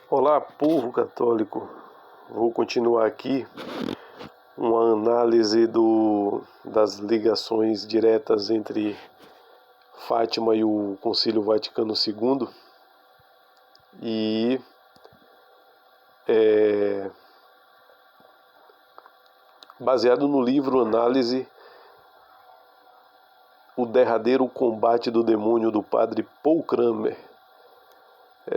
Olá, povo católico. Vou continuar aqui uma análise das ligações diretas entre Fátima e o Concílio Vaticano II. E baseado no livro Análise O Derradeiro Combate do Demônio, do padre Paul Kramer.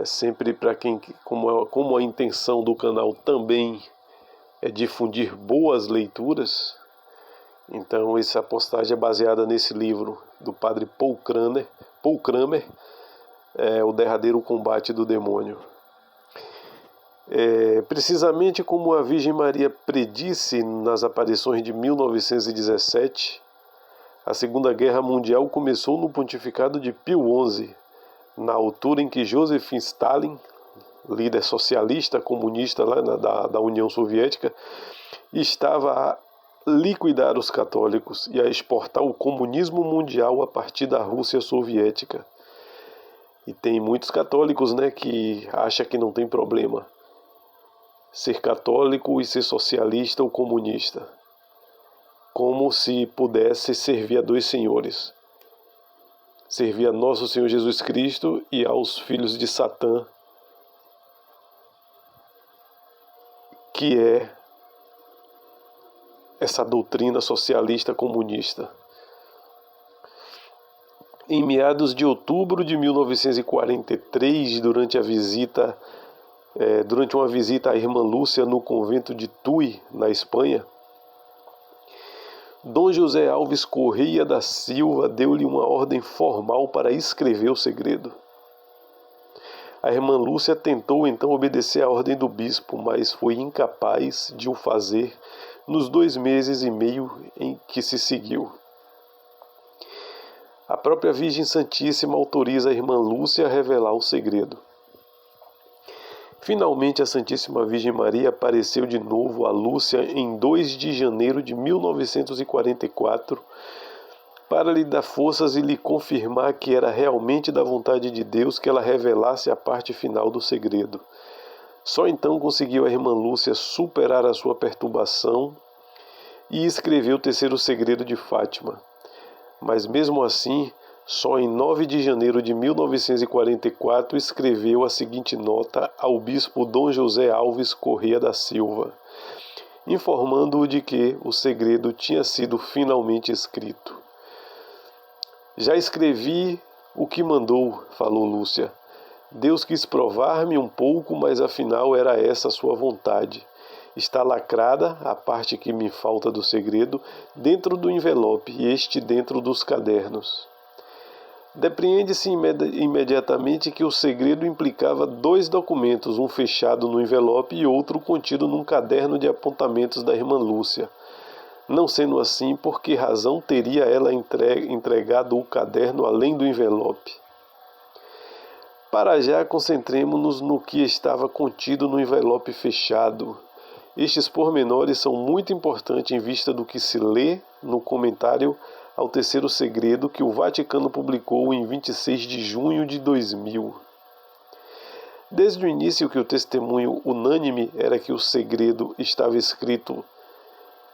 Sempre para quem, como a intenção do canal também é difundir boas leituras, então essa postagem é baseada nesse livro do padre Paul Kramer, O Derradeiro Combate do Demônio. Precisamente como a Virgem Maria predisse nas aparições de 1917, a Segunda Guerra Mundial começou no pontificado de Pio XI, na altura em que Joseph Stalin, líder socialista comunista lá da União Soviética, estava a liquidar os católicos e a exportar o comunismo mundial a partir da Rússia soviética. E tem muitos católicos, que acham que não tem problema ser católico e ser socialista ou comunista, como se pudesse servir a dois senhores, servir a nosso Senhor Jesus Cristo e aos filhos de Satã, que é essa doutrina socialista comunista. Em meados de outubro de 1943, durante uma visita à irmã Lúcia no convento de Tui, na Espanha, Dom José Alves Correia da Silva deu-lhe uma ordem formal para escrever o segredo. A irmã Lúcia tentou então obedecer à ordem do bispo, mas foi incapaz de o fazer nos 2 meses e meio em que se seguiu. A própria Virgem Santíssima autoriza a irmã Lúcia a revelar o segredo. Finalmente, a Santíssima Virgem Maria apareceu de novo a Lúcia em 2 de janeiro de 1944 para lhe dar forças e lhe confirmar que era realmente da vontade de Deus que ela revelasse a parte final do segredo. Só então conseguiu a irmã Lúcia superar a sua perturbação e escrever o terceiro segredo de Fátima. Mas mesmo assim, só em 9 de janeiro de 1944 escreveu a seguinte nota ao bispo Dom José Alves Correia da Silva, informando-o de que o segredo tinha sido finalmente escrito. Já escrevi o que mandou, falou Lúcia. Deus quis provar-me um pouco, mas afinal era essa a sua vontade. Está lacrada a parte que me falta do segredo dentro do envelope e este dentro dos cadernos. Depreende-se imediatamente que o segredo implicava 2 documentos, um fechado no envelope e outro contido num caderno de apontamentos da irmã Lúcia. Não sendo assim, por que razão teria ela entregado o caderno além do envelope? Para já, concentremo-nos no que estava contido no envelope fechado. Estes pormenores são muito importantes em vista do que se lê no comentário ao terceiro segredo que o Vaticano publicou em 26 de junho de 2000. Desde o início que o testemunho unânime era que o segredo estava escrito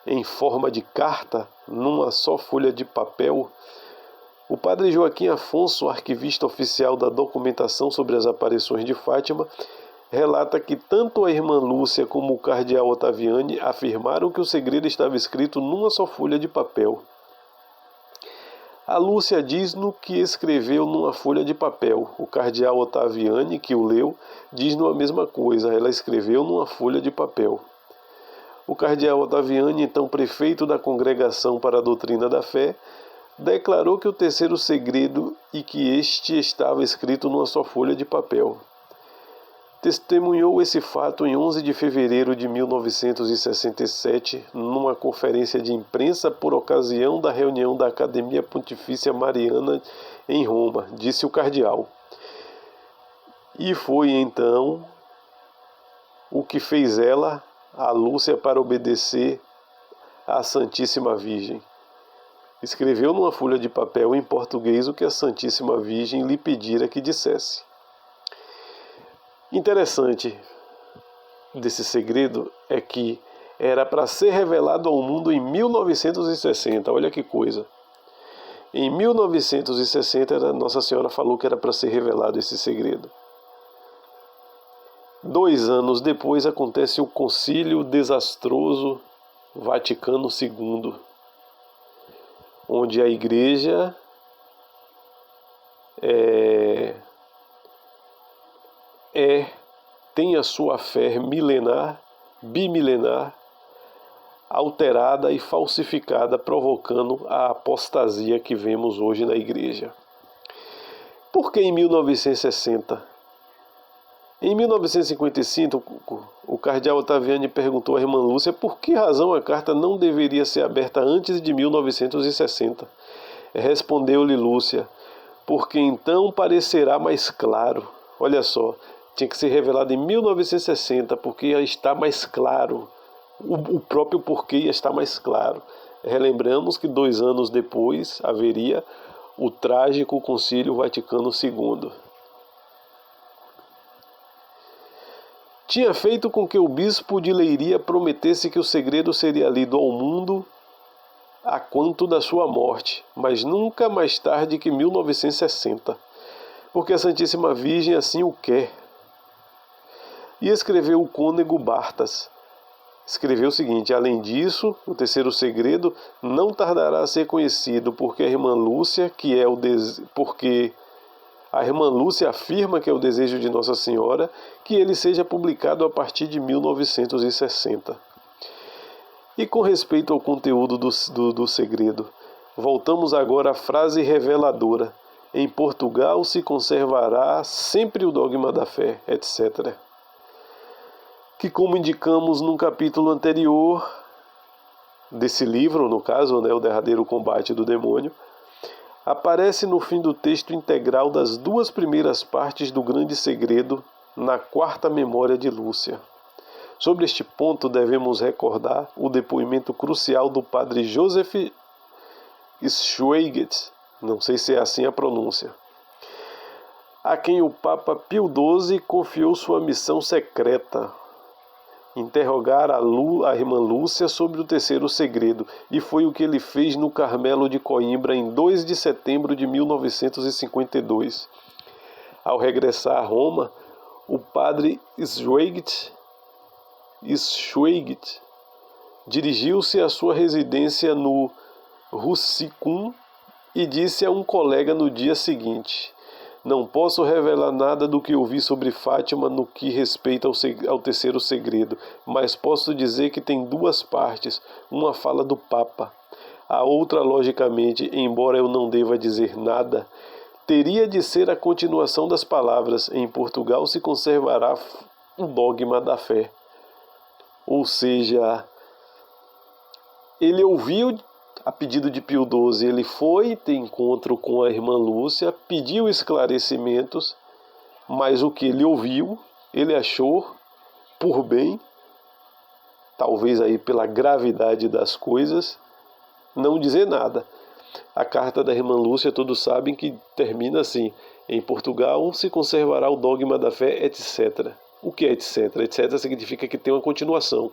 em forma de carta, numa só folha de papel, o padre Joaquim Afonso, arquivista oficial da documentação sobre as aparições de Fátima, relata que tanto a irmã Lúcia como o cardeal Ottaviani afirmaram que o segredo estava escrito numa só folha de papel. A Lúcia diz-no que escreveu numa folha de papel. O cardeal Ottaviani, que o leu, diz-no a mesma coisa, ela escreveu numa folha de papel. O cardeal Ottaviani, então prefeito da Congregação para a Doutrina da Fé, declarou que o terceiro segredo e que este estava escrito numa só folha de papel. Testemunhou esse fato em 11 de fevereiro de 1967, numa conferência de imprensa por ocasião da reunião da Academia Pontifícia Mariana em Roma, disse o cardeal. E foi então o que fez ela, a Lúcia, para obedecer à Santíssima Virgem. Escreveu numa folha de papel em português o que a Santíssima Virgem lhe pedira que dissesse. Interessante desse segredo é que era para ser revelado ao mundo em 1960. Olha que coisa. Em 1960, Nossa Senhora falou que era para ser revelado esse segredo. 2 anos depois acontece o Concílio Desastroso Vaticano II, onde a Igreja tem a sua fé milenar, bimilenar, alterada e falsificada, provocando a apostasia que vemos hoje na Igreja. Por que em 1960? Em 1955, o cardeal Ottaviani perguntou à irmã Lúcia por que razão a carta não deveria ser aberta antes de 1960. Respondeu-lhe Lúcia, porque então parecerá mais claro. Olha só, tinha que ser revelado em 1960, porque ia estar mais claro. O próprio porquê ia estar mais claro. Relembramos que 2 anos depois haveria o trágico Concílio Vaticano II. Tinha feito com que o bispo de Leiria prometesse que o segredo seria lido ao mundo a quanto da sua morte, mas nunca mais tarde que 1960, porque a Santíssima Virgem assim o quer. E escreveu o cônego Bartas. Escreveu o seguinte: além disso, o terceiro segredo não tardará a ser conhecido, porque a irmã Lúcia, porque a irmã Lúcia afirma que é o desejo de Nossa Senhora que ele seja publicado a partir de 1960. E com respeito ao conteúdo do segredo, voltamos agora à frase reveladora: em Portugal se conservará sempre o dogma da fé, etc. Que, como indicamos num capítulo anterior desse livro, no caso, o derradeiro combate do demônio, aparece no fim do texto integral das 2 primeiras partes do grande segredo na 4ª memória de Lúcia. Sobre este ponto devemos recordar o depoimento crucial do padre Joseph Schweigert, não sei se é assim a pronúncia, a quem o Papa Pio XII confiou sua missão secreta, interrogar a irmã Lúcia sobre o terceiro segredo, e foi o que ele fez no Carmelo de Coimbra em 2 de setembro de 1952. Ao regressar a Roma, o padre Schweigert dirigiu-se à sua residência no Russicum e disse a um colega no dia seguinte: não posso revelar nada do que ouvi sobre Fátima no que respeita ao terceiro segredo, mas posso dizer que tem 2 partes. Uma fala do Papa. A outra, logicamente, embora eu não deva dizer nada, teria de ser a continuação das palavras: em Portugal se conservará o dogma da fé. Ou seja, ele ouviu a pedido de Pio XII, ele foi ter encontro com a irmã Lúcia, pediu esclarecimentos, mas o que ele ouviu, ele achou por bem, talvez aí pela gravidade das coisas, não dizer nada. A carta da irmã Lúcia, todos sabem que termina assim: em Portugal se conservará o dogma da fé, etc. O que é etc? Etc significa que tem uma continuação.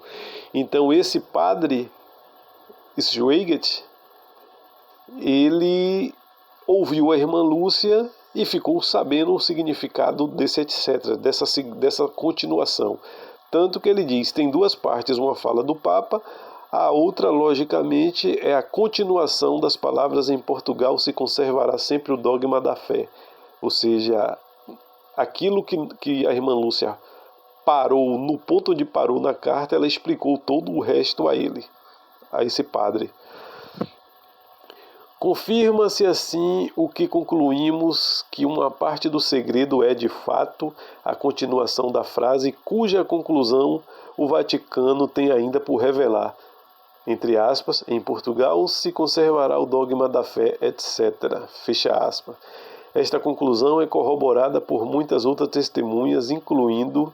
Então esse padre Schweigert, ele ouviu a irmã Lúcia e ficou sabendo o significado desse etc, dessa continuação. Tanto que ele diz, tem 2 partes, uma fala do Papa, a outra, logicamente, é a continuação das palavras: em Portugal se conservará sempre o dogma da fé. Ou seja, aquilo que a irmã Lúcia parou, no ponto onde parou na carta, ela explicou todo o resto a ele, a esse padre. Confirma-se assim o que concluímos, que uma parte do segredo é, de fato, a continuação da frase, cuja conclusão o Vaticano tem ainda por revelar. Entre aspas, em Portugal se conservará o dogma da fé, etc. Fecha aspas. Esta conclusão é corroborada por muitas outras testemunhas, incluindo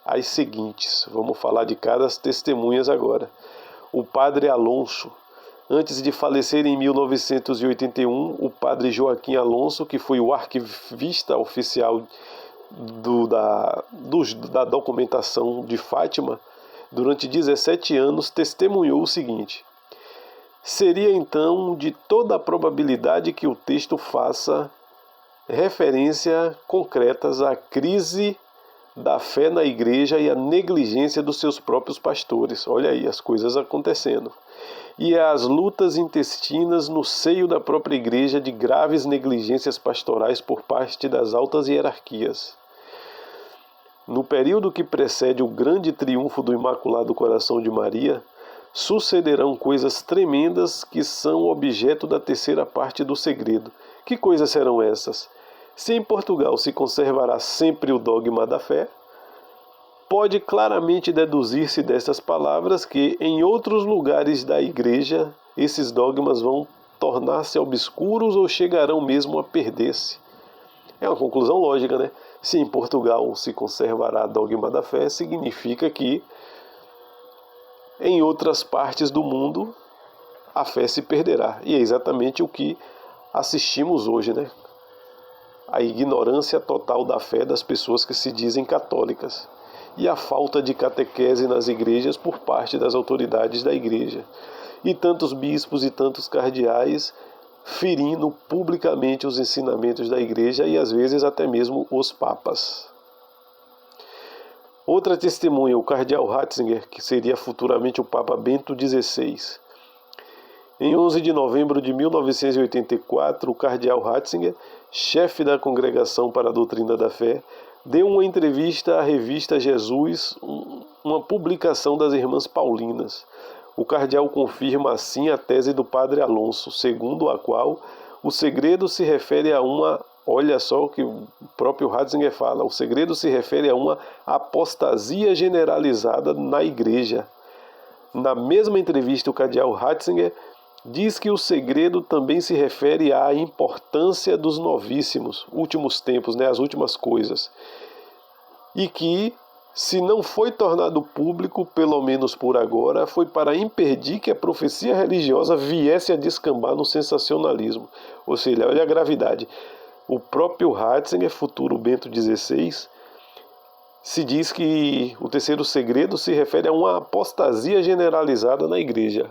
as seguintes. Vamos falar de cada testemunhas agora. O padre Alonso. Antes de falecer em 1981, o padre Joaquim Alonso, que foi o arquivista oficial da documentação de Fátima, durante 17 anos, testemunhou o seguinte: seria então de toda a probabilidade que o texto faça referência concretas à crise da fé na igreja e à negligência dos seus próprios pastores. Olha aí as coisas acontecendo. E às lutas intestinas no seio da própria igreja de graves negligências pastorais por parte das altas hierarquias. No período que precede o grande triunfo do Imaculado Coração de Maria, sucederão coisas tremendas que são objeto da terceira parte do segredo. Que coisas serão essas? Se em Portugal se conservará sempre o dogma da fé, pode claramente deduzir-se destas palavras que, em outros lugares da Igreja, esses dogmas vão tornar-se obscuros ou chegarão mesmo a perder-se. É uma conclusão lógica, né? Se em Portugal se conservará o dogma da fé, significa que em outras partes do mundo a fé se perderá. E é exatamente o que assistimos hoje, né? A ignorância total da fé das pessoas que se dizem católicas e a falta de catequese nas igrejas por parte das autoridades da igreja. E tantos bispos e tantos cardeais ferindo publicamente os ensinamentos da igreja e às vezes até mesmo os papas. Outra testemunha, o cardeal Ratzinger, que seria futuramente o Papa Bento XVI. Em 11 de novembro de 1984, o cardeal Ratzinger, chefe da Congregação para a Doutrina da Fé, deu uma entrevista à revista Jesus, uma publicação das Irmãs Paulinas. O cardeal confirma assim a tese do padre Alonso, segundo a qual o segredo se refere a uma, olha só o que o próprio Ratzinger fala, o segredo se refere a uma apostasia generalizada na igreja. Na mesma entrevista, o cardeal Ratzinger diz que o segredo também se refere à importância dos novíssimos, últimos tempos, né, as últimas coisas, e que, se não foi tornado público, pelo menos por agora, foi para impedir que a profecia religiosa viesse a descambar no sensacionalismo. Ou seja, olha a gravidade. O próprio Ratzinger, futuro Bento XVI, se diz que o terceiro segredo se refere a uma apostasia generalizada na igreja.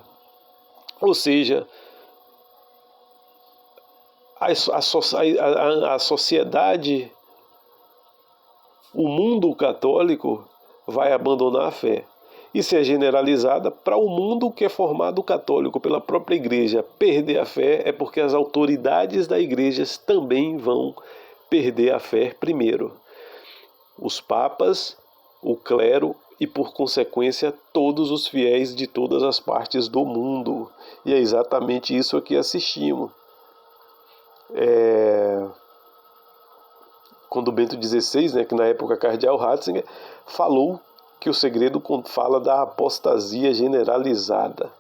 Ou seja, a sociedade, o mundo católico vai abandonar a fé. E se é generalizada, para o mundo que é formado católico pela própria igreja perder a fé, é porque as autoridades da igreja também vão perder a fé primeiro. Os papas, o clero e, por consequência, todos os fiéis de todas as partes do mundo. E é exatamente isso que assistimos. Quando Bento XVI, né, que na época cardeal Ratzinger, falou que o segredo fala da apostasia generalizada.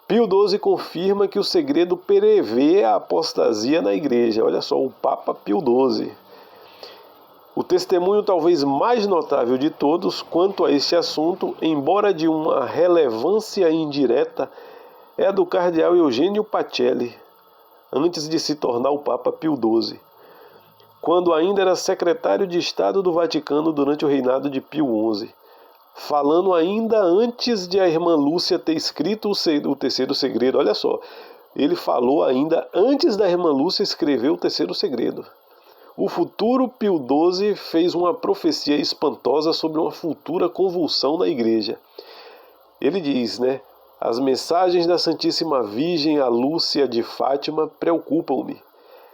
Pio XII confirma que o segredo prevê a apostasia na igreja. Olha só, o Papa Pio XII. O testemunho talvez mais notável de todos quanto a este assunto, embora de uma relevância indireta, é a do cardeal Eugênio Pacelli, antes de se tornar o Papa Pio XII, quando ainda era secretário de Estado do Vaticano durante o reinado de Pio XI, falando ainda antes de a irmã Lúcia ter escrito o terceiro segredo. Olha só, ele falou ainda antes da irmã Lúcia escrever o terceiro segredo. O futuro Pio XII fez uma profecia espantosa sobre uma futura convulsão na igreja. Ele diz, né? As mensagens da Santíssima Virgem a Lúcia de Fátima preocupam-me.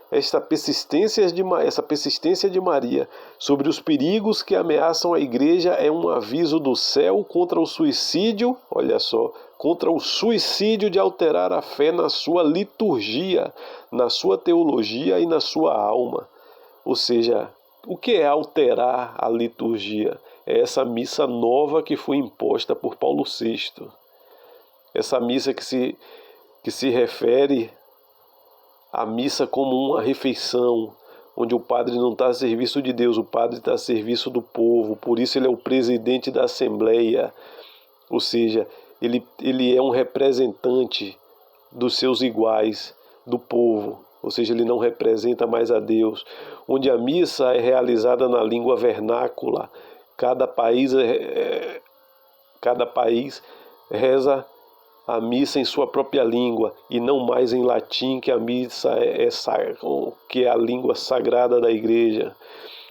Essa persistência de Maria sobre os perigos que ameaçam a igreja é um aviso do céu contra o suicídio, olha só, contra o suicídio de alterar a fé na sua liturgia, na sua teologia e na sua alma. Ou seja, o que é alterar a liturgia? É essa missa nova que foi imposta por Paulo VI. Essa missa que se refere à missa como uma refeição, onde o padre não está a serviço de Deus, o padre está a serviço do povo, por isso ele é o presidente da Assembleia, ou seja, ele é um representante dos seus iguais, do povo. ou seja, ele não representa mais a Deus, onde a missa é realizada na língua vernácula. Cada país reza a missa em sua própria língua e não mais em latim, que a missa que é a língua sagrada da igreja.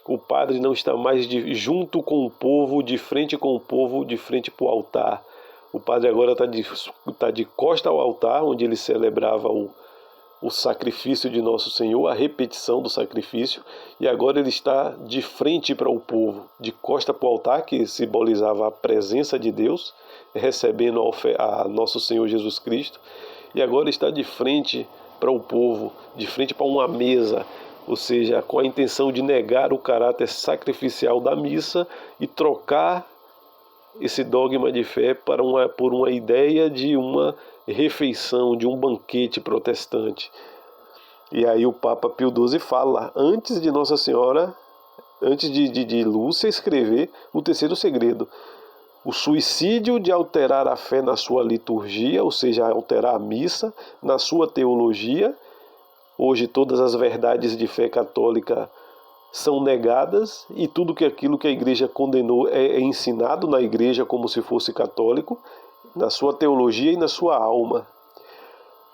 O padre não está mais junto com o povo, de frente com o povo, de frente para o altar. O padre agora está de costa ao altar, onde ele celebrava o sacrifício de Nosso Senhor, a repetição do sacrifício, e agora ele está de frente para o povo, de costa para o altar, que simbolizava a presença de Deus, recebendo a Nosso Senhor Jesus Cristo, e agora está de frente para o povo, de frente para uma mesa, ou seja, com a intenção de negar o caráter sacrificial da missa e trocar esse dogma de fé por uma ideia de uma refeição, de um banquete protestante. E aí o Papa Pio XII fala, antes de Nossa Senhora, antes de Lúcia escrever o terceiro segredo, o suicídio de alterar a fé na sua liturgia, ou seja, alterar a missa, na sua teologia. Hoje todas as verdades de fé católica são negadas e tudo aquilo que a igreja condenou é ensinado na igreja como se fosse católico, na sua teologia e na sua alma.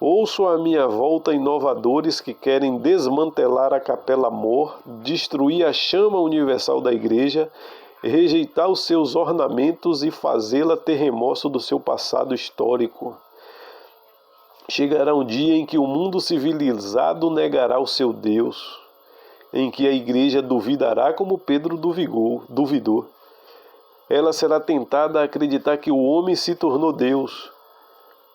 Ouço à minha volta inovadores que querem desmantelar a Capela Mor, destruir a chama universal da igreja, rejeitar os seus ornamentos e fazê-la ter remorso do seu passado histórico. Chegará um dia em que o mundo civilizado negará o seu Deus, em que a igreja duvidará como Pedro duvidou. Ela será tentada a acreditar que o homem se tornou Deus.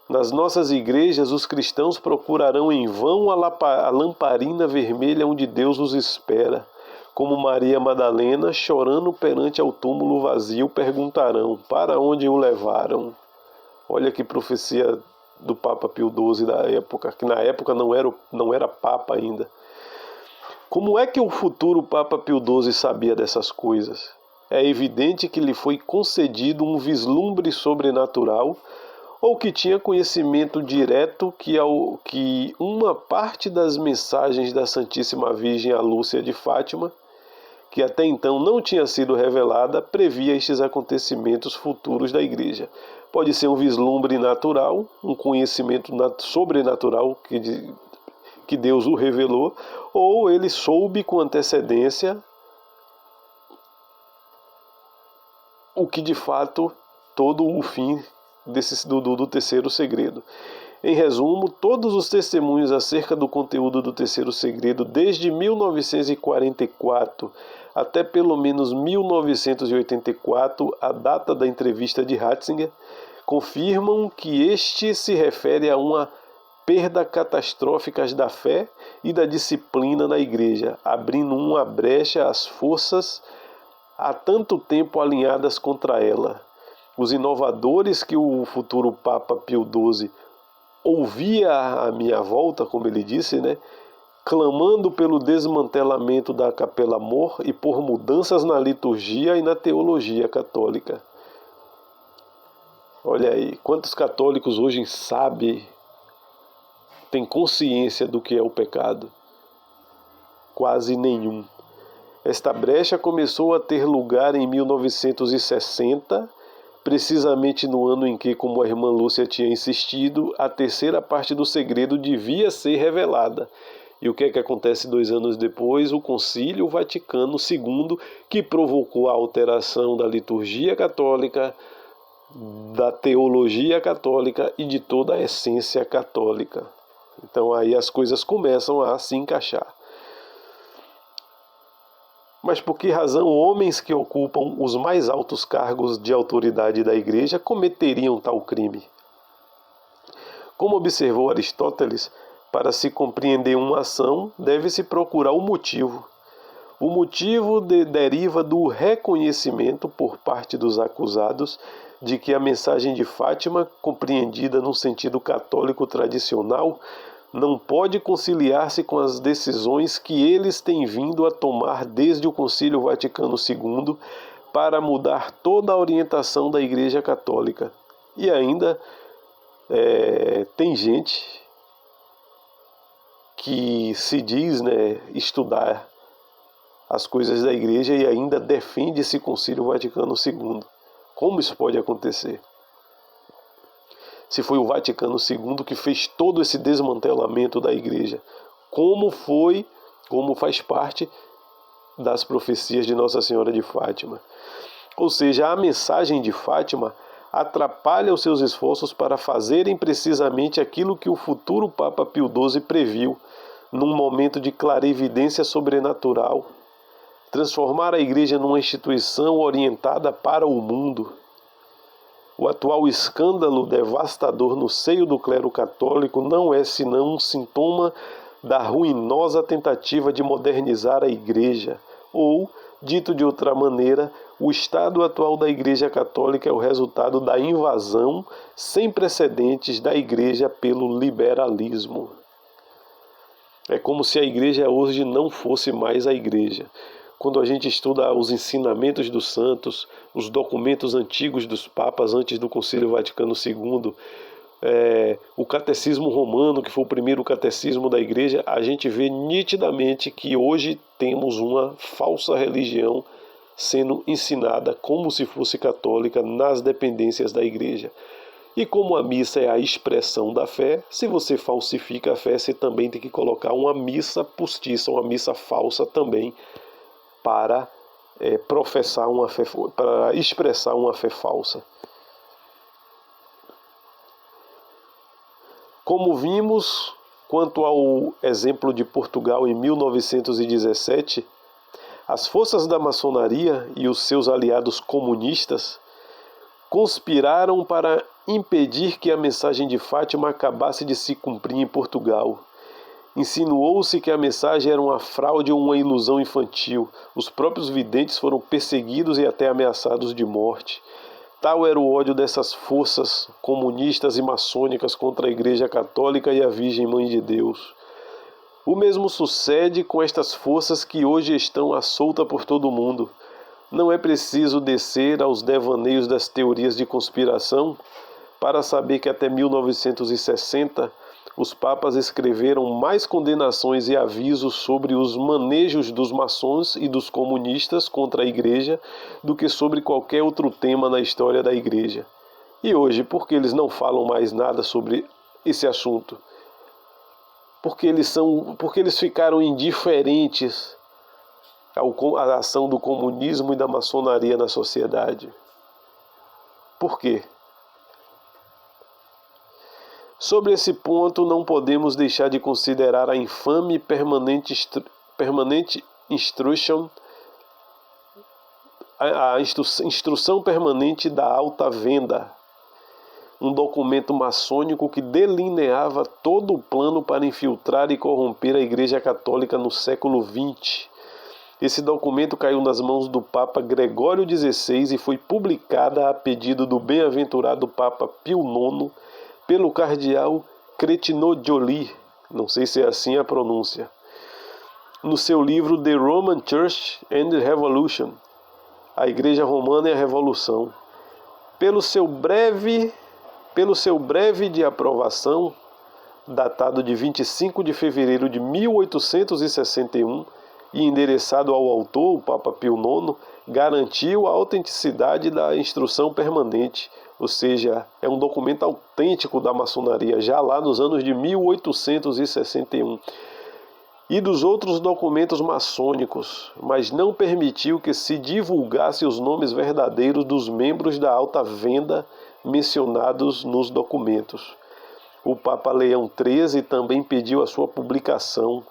Nas nossas igrejas, os cristãos procurarão em vão a lamparina vermelha onde Deus os espera. Como Maria Madalena, chorando perante ao túmulo vazio, perguntarão, para onde o levaram? Olha que profecia do Papa Pio XII da época, que na época não era Papa ainda. Como é que o futuro Papa Pio XII sabia dessas coisas? É evidente que lhe foi concedido um vislumbre sobrenatural, ou que tinha conhecimento direto que uma parte das mensagens da Santíssima Virgem a Lúcia de Fátima, que até então não tinha sido revelada, previa estes acontecimentos futuros da Igreja. Pode ser um vislumbre natural, um conhecimento sobrenatural que Deus o revelou, ou ele soube com antecedência o que de fato todo o fim do terceiro segredo. Em resumo, todos os testemunhos acerca do conteúdo do terceiro segredo, desde 1944 até pelo menos 1984, a data da entrevista de Ratzinger, confirmam que este se refere a uma perda catastrófica da fé e da disciplina na Igreja, abrindo uma brecha às forças há tanto tempo alinhadas contra ela. Os inovadores que o futuro Papa Pio XII ouvia à minha volta, como ele disse, clamando pelo desmantelamento da Capela Mor e por mudanças na liturgia e na teologia católica. Olha aí, quantos católicos hoje têm consciência do que é o pecado? Quase nenhum. Esta brecha começou a ter lugar em 1960, precisamente no ano em que, como a irmã Lúcia tinha insistido, a terceira parte do segredo devia ser revelada. E o que é que acontece 2 anos depois? O Concílio Vaticano II, que provocou a alteração da liturgia católica, da teologia católica e de toda a essência católica. Então aí as coisas começam a se encaixar. Mas por que razão homens que ocupam os mais altos cargos de autoridade da Igreja cometeriam tal crime? Como observou Aristóteles, para se compreender uma ação, deve-se procurar o motivo. O motivo deriva do reconhecimento por parte dos acusados de que a mensagem de Fátima, compreendida no sentido católico tradicional, não pode conciliar-se com as decisões que eles têm vindo a tomar desde o Concílio Vaticano II para mudar toda a orientação da Igreja Católica. E ainda tem gente que se diz, estudar as coisas da igreja e ainda defende esse Concílio Vaticano II. Como isso pode acontecer? Se foi o Vaticano II que fez todo esse desmantelamento da igreja, como faz parte das profecias de Nossa Senhora de Fátima. Ou seja, a mensagem de Fátima atrapalha os seus esforços para fazerem precisamente aquilo que o futuro Papa Pio XII previu, num momento de clarividência sobrenatural, transformar a igreja numa instituição orientada para o mundo. O atual escândalo devastador no seio do clero católico não é senão um sintoma da ruinosa tentativa de modernizar a igreja, ou, dito de outra maneira, o estado atual da igreja católica é o resultado da invasão sem precedentes da igreja pelo liberalismo. É como se a igreja hoje não fosse mais a igreja. Quando a gente estuda os ensinamentos dos santos, os documentos antigos dos papas antes do Concílio Vaticano II, o catecismo romano, que foi o primeiro catecismo da igreja, a gente vê nitidamente que hoje temos uma falsa religião sendo ensinada como se fosse católica nas dependências da igreja. E como a missa é a expressão da fé, se você falsifica a fé, você também tem que colocar uma missa postiça, uma missa falsa também, para professar uma fé, para expressar uma fé falsa. Como vimos, quanto ao exemplo de Portugal em 1917, as forças da maçonaria e os seus aliados comunistas conspiraram para impedir que a mensagem de Fátima acabasse de se cumprir em Portugal. Insinuou-se que a mensagem era uma fraude ou uma ilusão infantil. Os próprios videntes foram perseguidos e até ameaçados de morte. Tal era o ódio dessas forças comunistas e maçônicas contra a Igreja Católica e a Virgem Mãe de Deus. O mesmo sucede com estas forças que hoje estão à solta por todo o mundo. Não é preciso descer aos devaneios das teorias de conspiração para saber que até 1960 os papas escreveram mais condenações e avisos sobre os manejos dos maçons e dos comunistas contra a igreja do que sobre qualquer outro tema na história da igreja. E hoje, por que eles não falam mais nada sobre esse assunto? Porque eles ficaram indiferentes à ação do comunismo e da maçonaria na sociedade. Por quê? Sobre esse ponto, não podemos deixar de considerar a infame permanente instruction, a instrução permanente da alta venda, um documento maçônico que delineava todo o plano para infiltrar e corromper a Igreja Católica no século XX. Esse documento caiu nas mãos do Papa Gregório XVI e foi publicada a pedido do bem-aventurado Papa Pio IX, pelo cardeal Cretino-Joly, não sei se é assim a pronúncia, no seu livro The Roman Church and the Revolution, a Igreja Romana e a Revolução. Pelo seu breve de aprovação, datado de 25 de fevereiro de 1861, e endereçado ao autor, o Papa Pio IX, garantiu a autenticidade da instrução permanente, ou seja, é um documento autêntico da maçonaria, já lá nos anos de 1861, e dos outros documentos maçônicos, mas não permitiu que se divulgasse os nomes verdadeiros dos membros da alta venda mencionados nos documentos. O Papa Leão XIII também pediu a sua publicação.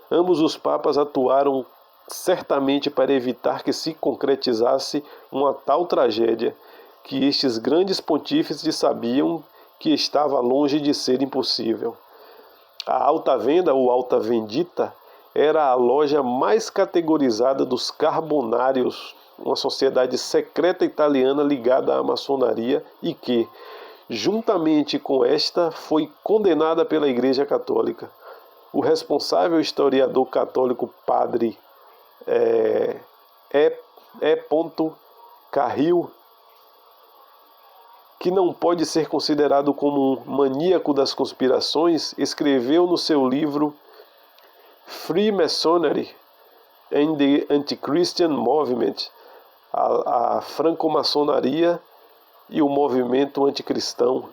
Ambos os papas atuaram certamente para evitar que se concretizasse uma tal tragédia, que estes grandes pontífices sabiam que estava longe de ser impossível. A alta venda, ou alta vendita, era a loja mais categorizada dos carbonários, uma sociedade secreta italiana ligada à maçonaria e que, juntamente com esta, foi condenada pela Igreja Católica. O responsável historiador católico padre Carril, que não pode ser considerado como um maníaco das conspirações, escreveu no seu livro Freemasonry and the Anti-Christian Movement, a franco-maçonaria e o movimento anticristão.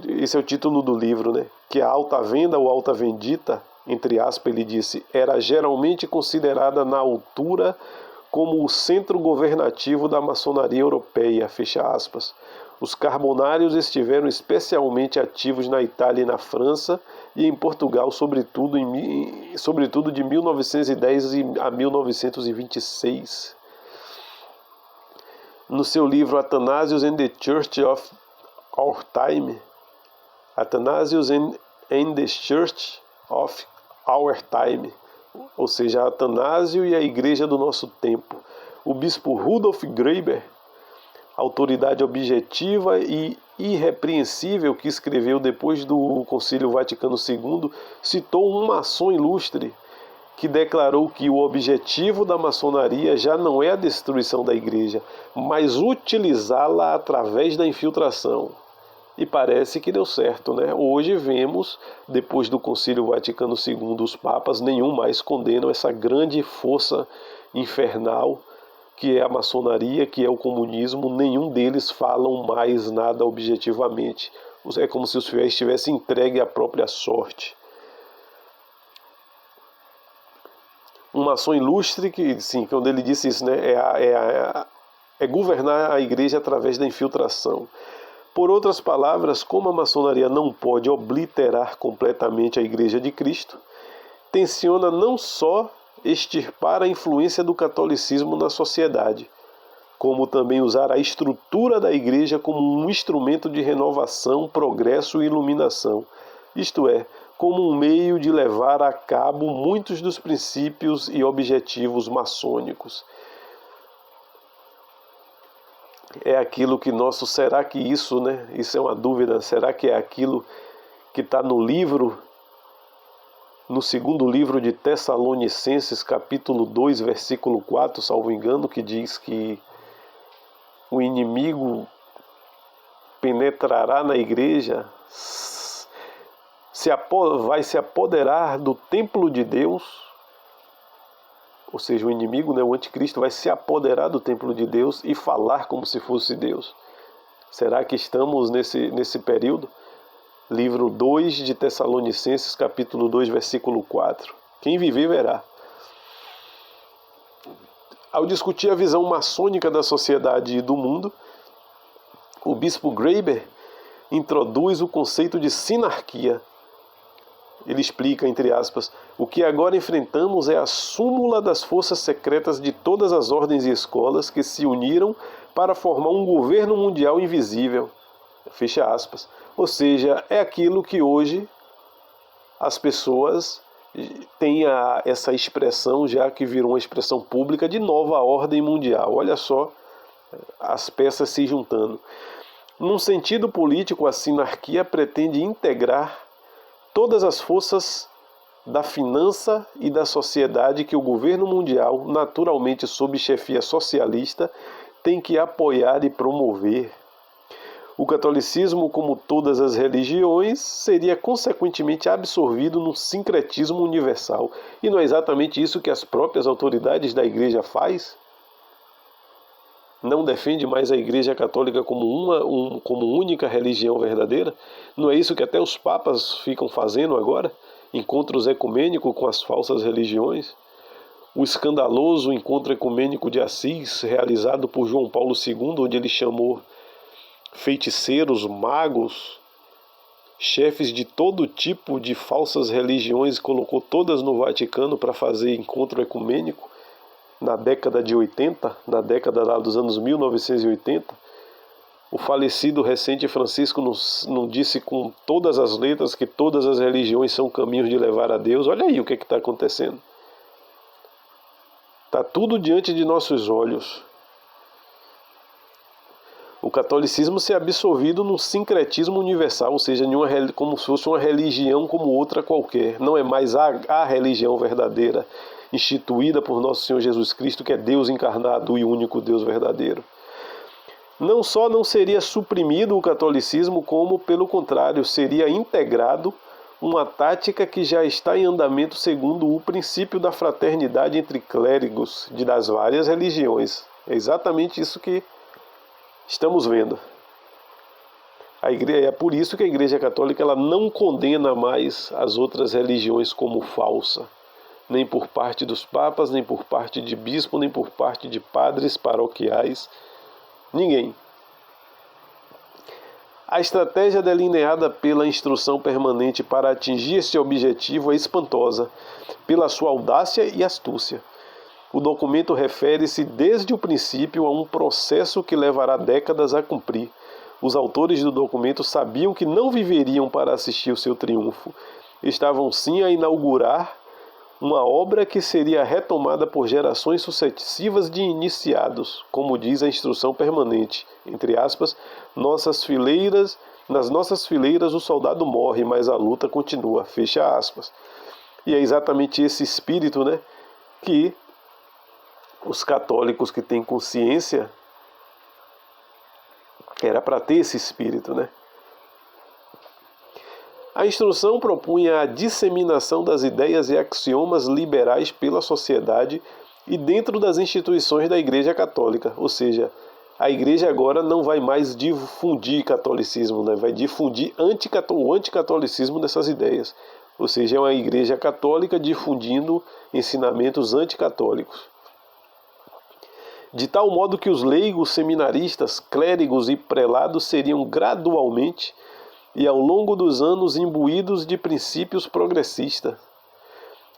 Esse é o título do livro, né? Que a alta venda ou alta vendita, entre aspas, ele disse, era geralmente considerada na altura como o centro governativo da maçonaria europeia, fecha aspas. Os carbonários estiveram especialmente ativos na Itália e na França e em Portugal, sobretudo de 1910 a 1926. No seu livro Athanasius and the Church of Our Time, Athanasius and the Church of Our Time, ou seja, Atanásio e a Igreja do nosso tempo, o bispo Rudolf Graeber, autoridade objetiva e irrepreensível que escreveu depois do Concílio Vaticano II, citou um maçom ilustre que declarou que o objetivo da maçonaria já não é a destruição da igreja, mas utilizá-la através da infiltração. E parece que deu certo, né? Hoje vemos, depois do Concílio Vaticano II, os papas, nenhum mais condenam essa grande força infernal que é a maçonaria, que é o comunismo. Nenhum deles falam mais nada objetivamente. É como se os fiéis tivessem entregue à própria sorte. Um maçom ilustre que, sim, quando ele disse isso, né, é governar a igreja através da infiltração. Por outras palavras, como a maçonaria não pode obliterar completamente a Igreja de Cristo, tenciona não só extirpar a influência do catolicismo na sociedade, como também usar a estrutura da Igreja como um instrumento de renovação, progresso e iluminação, isto é, como um meio de levar a cabo muitos dos princípios e objetivos maçônicos. É aquilo que será que isso, né? Isso é uma dúvida, será que é aquilo que está no livro, no segundo livro de Tessalonicenses, capítulo 2, versículo 4, salvo engano, que diz que o inimigo penetrará na igreja, vai se apoderar do templo de Deus. Ou seja, o inimigo, né, o anticristo, vai se apoderar do templo de Deus e falar como se fosse Deus. Será que estamos nesse período? Livro 2 de Tessalonicenses, capítulo 2, versículo 4. Quem viver, verá. Ao discutir a visão maçônica da sociedade e do mundo, o bispo Graeber introduz o conceito de sinarquia. Ele explica, entre aspas, o que agora enfrentamos é a súmula das forças secretas de todas as ordens e escolas que se uniram para formar um governo mundial invisível. Fecha aspas. Ou seja, é aquilo que hoje as pessoas têm essa expressão, já que virou uma expressão pública, de nova ordem mundial. Olha só as peças se juntando. Num sentido político, a sinarquia pretende integrar todas as forças da finança e da sociedade que o governo mundial, naturalmente sob chefia socialista, tem que apoiar e promover. O catolicismo, como todas as religiões, seria consequentemente absorvido num sincretismo universal. E não é exatamente isso que as próprias autoridades da Igreja faz? Não defende mais a Igreja Católica como única religião verdadeira? Não é isso que até os papas ficam fazendo agora? Encontros ecumênicos com as falsas religiões? O escandaloso encontro ecumênico de Assis, realizado por João Paulo II, onde ele chamou feiticeiros, magos, chefes de todo tipo de falsas religiões, colocou todas no Vaticano para fazer encontro ecumênico, na década de 80, na década lá dos anos 1980, o falecido recente Francisco não disse com todas as letras que todas as religiões são caminhos de levar a Deus. Olha aí o que está acontecendo. Está tudo diante de nossos olhos. O catolicismo se é absorvido num sincretismo universal, ou seja, como se fosse uma religião como outra qualquer. Não é mais a religião verdadeira, instituída por nosso Senhor Jesus Cristo, que é Deus encarnado e único Deus verdadeiro. Não só não seria suprimido o catolicismo, como, pelo contrário, seria integrado uma tática que já está em andamento segundo o princípio da fraternidade entre clérigos das várias religiões. É exatamente isso que estamos vendo. É por isso que a Igreja Católica ela não condena mais as outras religiões como falsa, nem por parte dos papas, nem por parte de bispo, nem por parte de padres paroquiais, ninguém. A estratégia delineada pela instrução permanente para atingir esse objetivo é espantosa, pela sua audácia e astúcia. O documento refere-se desde o princípio a um processo que levará décadas a cumprir. Os autores do documento sabiam que não viveriam para assistir o seu triunfo. Estavam sim a inaugurar uma obra que seria retomada por gerações sucessivas de iniciados, como diz a instrução permanente, entre aspas, nas nossas fileiras o soldado morre, mas a luta continua, fecha aspas. E é exatamente esse espírito, né, que os católicos que têm consciência, era para ter esse espírito, né? A instrução propunha a disseminação das ideias e axiomas liberais pela sociedade e dentro das instituições da Igreja Católica. Ou seja, a Igreja agora não vai mais difundir catolicismo, né? Vai difundir o anticatolicismo dessas ideias. Ou seja, é uma Igreja Católica difundindo ensinamentos anticatólicos. De tal modo que os leigos, seminaristas, clérigos e prelados seriam gradualmente e ao longo dos anos imbuídos de princípios progressistas.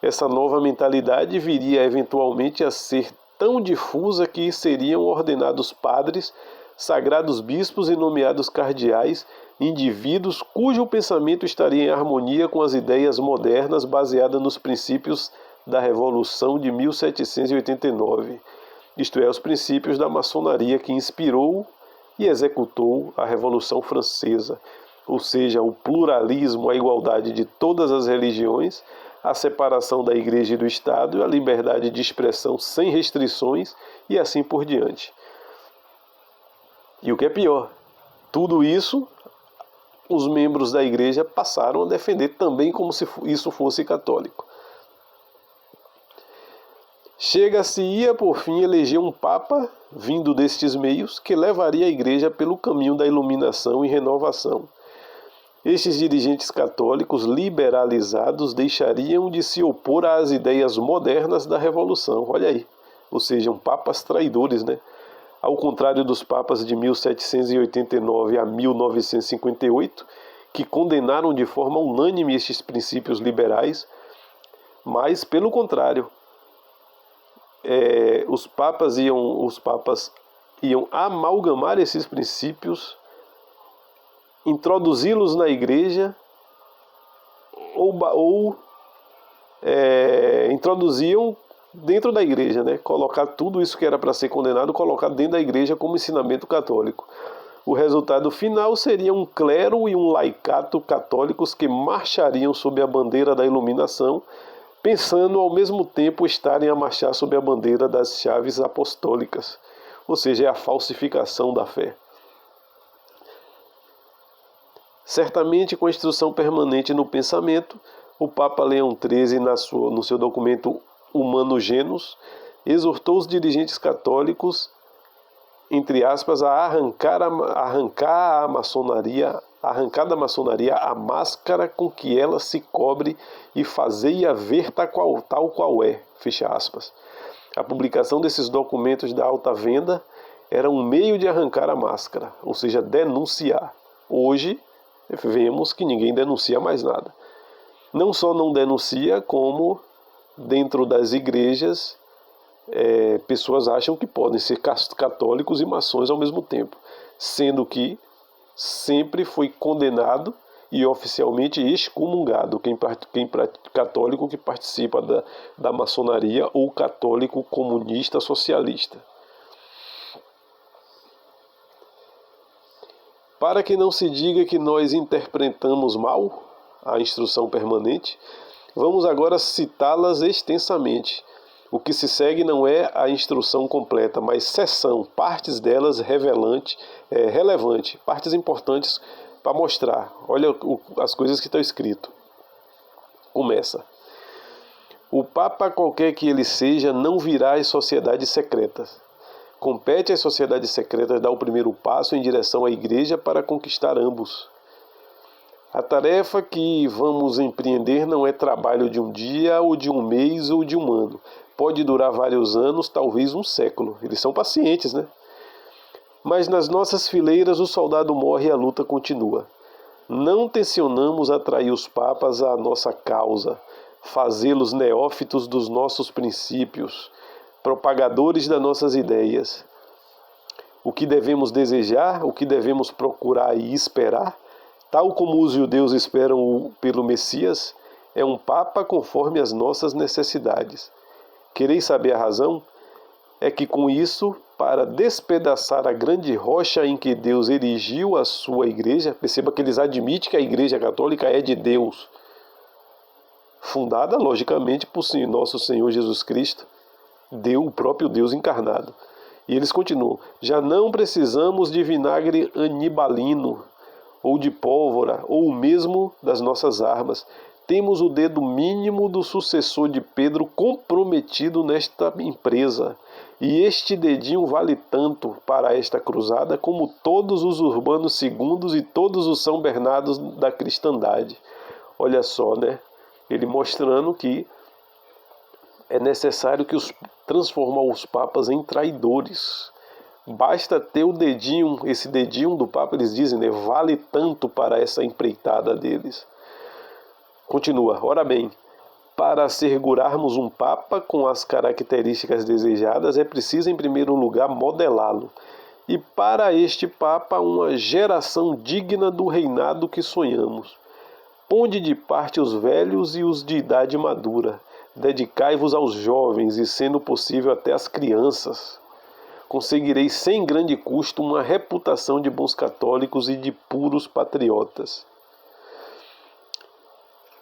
Essa nova mentalidade viria eventualmente a ser tão difusa que seriam ordenados padres, sagrados bispos e nomeados cardeais, indivíduos cujo pensamento estaria em harmonia com as ideias modernas baseadas nos princípios da Revolução de 1789, isto é, os princípios da maçonaria que inspirou e executou a Revolução Francesa, ou seja, o pluralismo, a igualdade de todas as religiões, a separação da Igreja e do Estado e a liberdade de expressão sem restrições e assim por diante. E o que é pior, tudo isso os membros da Igreja passaram a defender também como se isso fosse católico. Chega-se-ia, por fim, eleger um Papa, vindo destes meios, que levaria a Igreja pelo caminho da iluminação e renovação. Estes dirigentes católicos liberalizados deixariam de se opor às ideias modernas da Revolução. Olha aí, ou seja, papas traidores, né? Ao contrário dos papas de 1789 a 1958, que condenaram de forma unânime estes princípios liberais, mas, pelo contrário, os papas iam amalgamar esses princípios, introduzi-los na igreja ou introduziam dentro da igreja, né? Colocar tudo isso que era para ser condenado, colocar dentro da igreja como ensinamento católico. O resultado final seria um clero e um laicato católicos que marchariam sob a bandeira da iluminação, pensando ao mesmo tempo estarem a marchar sob a bandeira das chaves apostólicas, ou seja, é a falsificação da fé. Certamente, com a instrução permanente no pensamento, o Papa Leão XIII, no seu documento Humano Genus, exortou os dirigentes católicos, entre aspas, a arrancar da maçonaria a máscara com que ela se cobre e fazei-a ver tal qual é, fecha aspas. A publicação desses documentos da alta venda era um meio de arrancar a máscara, ou seja, denunciar. Hoje, vemos que ninguém denuncia mais nada. Não só não denuncia, como dentro das igrejas, pessoas acham que podem ser católicos e maçons ao mesmo tempo, sendo que sempre foi condenado e oficialmente excomungado católico que participa da maçonaria ou católico comunista socialista. Para que não se diga que nós interpretamos mal a instrução permanente, vamos agora citá-las extensamente. O que se segue não é a instrução completa, mas seção, partes delas relevante, partes importantes para mostrar. Olha as coisas que estão escritas. Começa. O Papa, qualquer que ele seja, não virá às sociedades secretas. Compete às sociedades secretas dar o primeiro passo em direção à Igreja para conquistar ambos. A tarefa que vamos empreender não é trabalho de um dia, ou de um mês, ou de um ano. Pode durar vários anos, talvez um século. Eles são pacientes, né? Mas nas nossas fileiras o soldado morre e a luta continua. Não tencionamos atrair os papas à nossa causa, fazê-los neófitos dos nossos princípios, propagadores das nossas ideias. O que devemos desejar, o que devemos procurar e esperar, tal como os judeus esperam pelo Messias, é um Papa conforme as nossas necessidades. Quereis saber a razão? É que com isso, para despedaçar a grande rocha em que Deus erigiu a sua igreja, perceba que eles admitem que a igreja católica é de Deus, fundada, logicamente, por nosso Senhor Jesus Cristo, o próprio Deus encarnado. E eles continuam: já não precisamos de vinagre anibalino, ou de pólvora, ou mesmo das nossas armas. Temos o dedo mínimo do sucessor de Pedro comprometido nesta empresa. E este dedinho vale tanto para esta cruzada como todos os Urbanos segundos e todos os São Bernardos da cristandade. Olha só, né? Ele mostrando que é necessário transformar os papas em traidores. Basta ter o dedinho, esse dedinho do Papa, eles dizem, né, vale tanto para essa empreitada deles. Continua. Ora bem, para assegurarmos um Papa com as características desejadas, é preciso, em primeiro lugar, modelá-lo. E para este Papa, uma geração digna do reinado que sonhamos. Ponde de parte os velhos e os de idade madura. Dedicai-vos aos jovens e, sendo possível, até às crianças. Conseguireis sem grande custo uma reputação de bons católicos e de puros patriotas.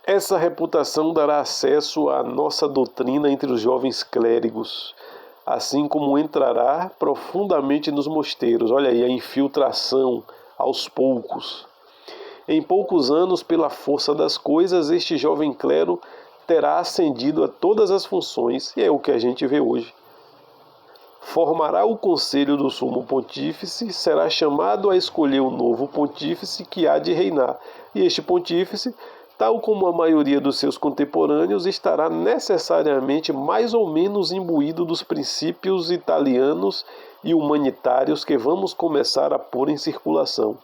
Essa reputação dará acesso à nossa doutrina entre os jovens clérigos, assim como entrará profundamente nos mosteiros. Olha aí a infiltração aos poucos. Em poucos anos, pela força das coisas, este jovem clero terá ascendido a todas as funções, e é o que a gente vê hoje. Formará o conselho do sumo pontífice, será chamado a escolher o novo pontífice que há de reinar, e este pontífice, tal como a maioria dos seus contemporâneos, estará necessariamente mais ou menos imbuído dos princípios italianos e humanitários que vamos começar a pôr em circulação.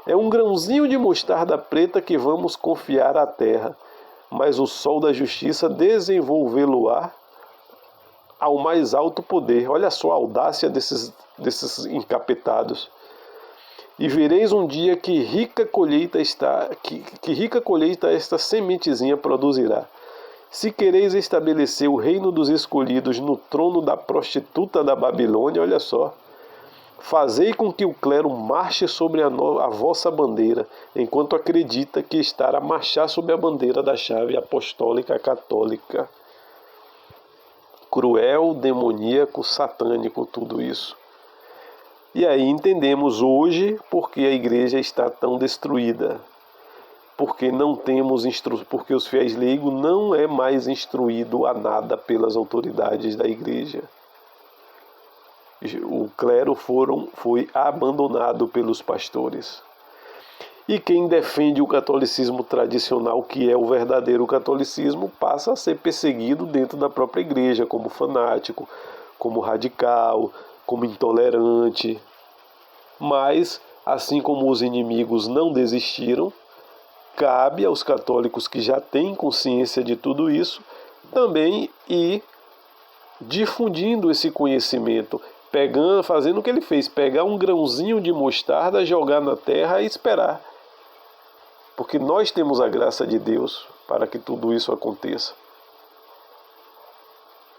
É um grãozinho de mostarda preta que vamos confiar à terra, mas o sol da justiça desenvolvê-lo-á ao mais alto poder. Olha só a audácia desses encapetados. E vereis um dia que rica colheita esta sementezinha produzirá. Se quereis estabelecer o reino dos escolhidos no trono da prostituta da Babilônia, olha só, fazei com que o clero marche sobre a vossa bandeira, enquanto acredita que estará a marchar sobre a bandeira da chave apostólica católica. Cruel, demoníaco, satânico, tudo isso. E aí entendemos hoje porque a igreja está tão destruída. Porque não temos porque os fiéis leigos não é mais instruído a nada pelas autoridades da igreja. O clero foi abandonado pelos pastores. E quem defende o catolicismo tradicional, que é o verdadeiro catolicismo, passa a ser perseguido dentro da própria igreja, como fanático, como radical, como intolerante. Mas, assim como os inimigos não desistiram, cabe aos católicos que já têm consciência de tudo isso também ir difundindo esse conhecimento, fazendo o que ele fez, pegar um grãozinho de mostarda, jogar na terra e esperar. Porque nós temos a graça de Deus para que tudo isso aconteça.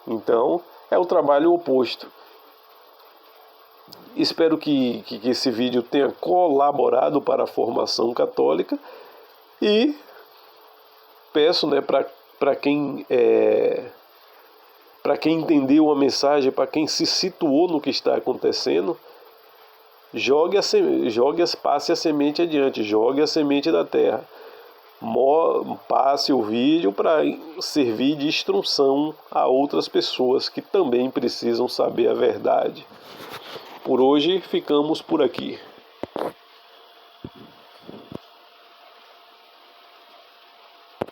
Então, é o trabalho oposto. Espero que esse vídeo tenha colaborado para a formação católica e peço, né, para quem entendeu a mensagem, para quem se situou no que está acontecendo, passe a semente adiante, jogue a semente da terra. passe o vídeo para servir de instrução a outras pessoas que também precisam saber a verdade. Por hoje ficamos por aqui.